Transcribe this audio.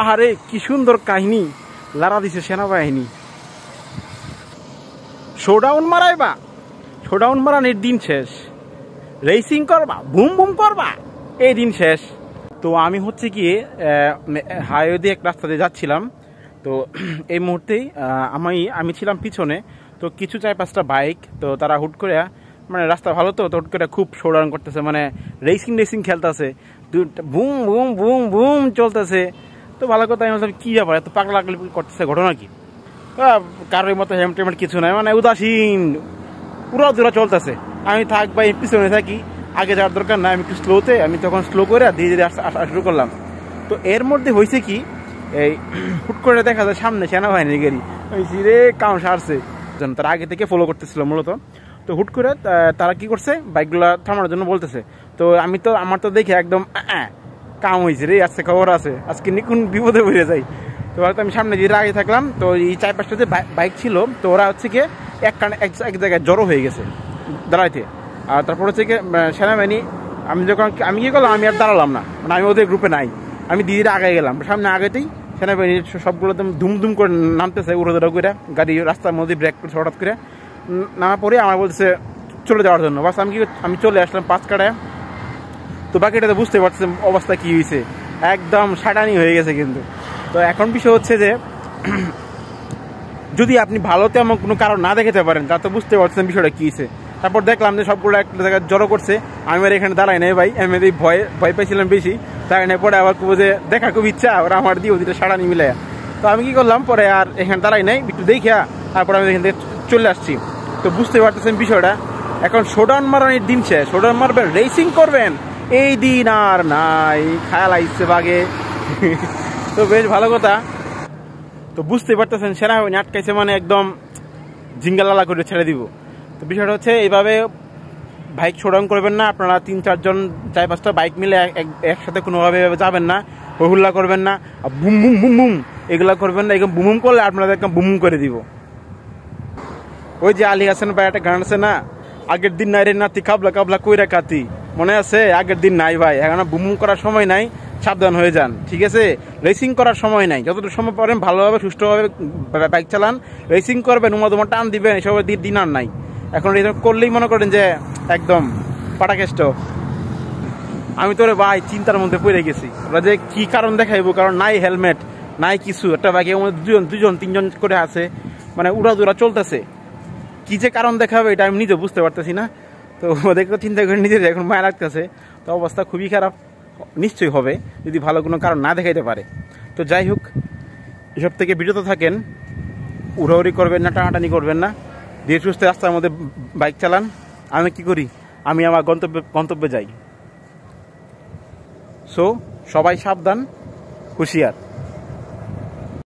আহারে কি সুন্দর কাহিনী লারা দিছে সেনাবাহিনী। শোডাউন মারাইবা, শোডাউন মারানোর দিন শেষ, রেসিং করবা, বুম বুম করবা, এই দিন শেষ। তো আমি হচ্ছে গিয়ে হাইওয়ে দিয়ে এক রাস্তা দিয়ে যাচ্ছিলাম। তো এই মুহূর্তেই আমি ছিলাম পিছনে। তো কিছু 4-5টা বাইক, তো তারা হুট করে, মানে রাস্তা ভালো তো হুট করে খুব শোডাউন করতেছে, মানে রেসিং খেলতেছে, বুম বুম বুম বুম চলতেছে। তো ভালো কথা, আমি বললাম কী ব্যাপার এত পাগলা করতেছে, ঘটনা কি? কারোর মতো হেমটেমেট কিছু নাই, মানে উদাসীন পুরো দূরা চলতেছে। আমি থাক ভাই পিছনে থাকি, আগে যাওয়ার দরকার নাই, আমি একটু স্লোতে, আমি তখন স্লো করে ধীরে ধীরে আসা শুরু করলাম। তো এর মধ্যে হয়েছে কি, এই হুট করে দেখা যায় সামনে সেনাবাহিনীর গাড়ি, ওই রে কাম সারছে, তারা আগে থেকে ফলো করতেছিল মূলত। তো হুট করে তারা কি করছে, বাইকগুলো থামানোর জন্য বলতেছে। তো আমার তো দেখে একদম কাম হয়েছে রে, আজকে খবর আছে, আজকে নিকুন বিপদে পড়ে যাই। তো আমি সামনে দিয়ে আগে থাকলাম। তো এই 4-5টা যে বাইক ছিল, তো ওরা হচ্ছে গিয়ে এক জায়গায় জড়ো হয়ে গেছে দাঁড়াইতে। আর তারপর হচ্ছে গিয়ে সেনাবাহিনী, আমি কি করলাম, আমি আর দাঁড়ালাম না, মানে আমি ওদের গ্রুপে নাই, আমি দিদিরা আগে গেলাম। সামনে আগেতেই সেনাবাহিনী সবগুলো ধুম করে নামতেছে, উড়োদুরা করে গাড়ি রাস্তার মধ্যে ব্রেক করে হঠাৎ করে নামা পরে আমার বলছে চলে যাওয়ার জন্য। বাস আমি চলে আসলাম 5 কাটায়। তো বাকিটাতে বুঝতে পারছে অবস্থা কি হয়েছে, একদম সাটানি হয়ে গেছে কিন্তু। তো এখন বিষয় হচ্ছে যে যদি আপনি ভালোতে এমন কোনো কারণ না দেখাতে পারেন, তা তো বুঝতে পারছেন বিষয়টা কী হয়েছে। তারপর দেখলাম যে সবগুলো একটা জায়গায় জড়ো করছে, আমি আর এখানে দাঁড়াই নাই ভাই, আমি ভয় পাইছিলাম বেশি, তাই না পরে আবার খুব যে দেখা খুব ইচ্ছা, ওরা আমার দিয়ে ওদিকে সাড়ানি মিলে। তো আমি কি করলাম, পরে আর এখানে দাঁড়াই নাই, একটু দেখিয়া তারপর আমি এখান থেকে চলে আসছি। তো বুঝতে পারতেছেন বিষয়টা, এখন শোডাউন মারানোর দিন শেষ, শোডাউন মারবেন, রেসিং করবেন, এই দিন আর নাই, খেয়াল আইসছে বাগে। তো বেশ ভালো কথা। তো বুঝতে পারতেছেন সেনাবাহিনী আটকাইছে মানে একদম জিঙ্গালালা করে ছেড়ে দিব। তো বিষয়টা হচ্ছে এইভাবে বাইক শোডাউন করবেন না, আপনারা 3-4 জন 4-5টা বাইক মিলে একসাথে কোনোভাবে যাবেন না, হহুল্লা করবেন না, বুম বুম বুম বুম এগুলা করবেন না। একদম বুম বুম করলে আপনাদের একদম বুম করে দিব। ওই যে আলী হাসান ভাই একটা গান আছে না, আগের দিন নাই রে নাতি কাবলা কাবলা কইরা কাতি, মনে আছে? আগের দিন নাই ভাই, এখন বুম বুম করার সময় নাই, সাবধান হয়ে যান, ঠিক আছে? রেসিং করার সময় নাই, যতটুকু সময় পারেন ভালোভাবে সুষ্ঠুভাবে বাইক চালান, রেসিং করবেন, উমা টান দিবেন, এসব দিন আর নাই। এখন রেসিং করলেই মনে করেন যে একদম পাটাকেষ্ট। আমি তোরে ভাই চিন্তার মধ্যে পড়ে গেছি, ওরা যে কি কারণ দেখাইবো, কারণ নাই হেলমেট নাই কিছু, একটা বাইকের মধ্যে 2-3জন করে আছে, মানে উড়াদুরা চলতেছে, কি যে কারণ দেখাবে এটা আমি নিজে বুঝতে পারতেছি না। তো ওদেরকে তো চিন্তা করে নিজের এখন মায়া লাগতেছে। তো অবস্থা খুবই খারাপ নিশ্চয়ই হবে যদি ভালো কোনো কারণ না দেখাইতে পারে। তো যাই হোক, এসব থেকে বিরত থাকেন, উড়াউড়ি করবেন না, টানাটানি করবেন না, ধীরে সুস্থে রাস্তার মধ্যে বাইক চালান। আমি কি করি, আমি আমার গন্তব্যে যাই। সো সবাই সাবধান, হুঁশিয়ার।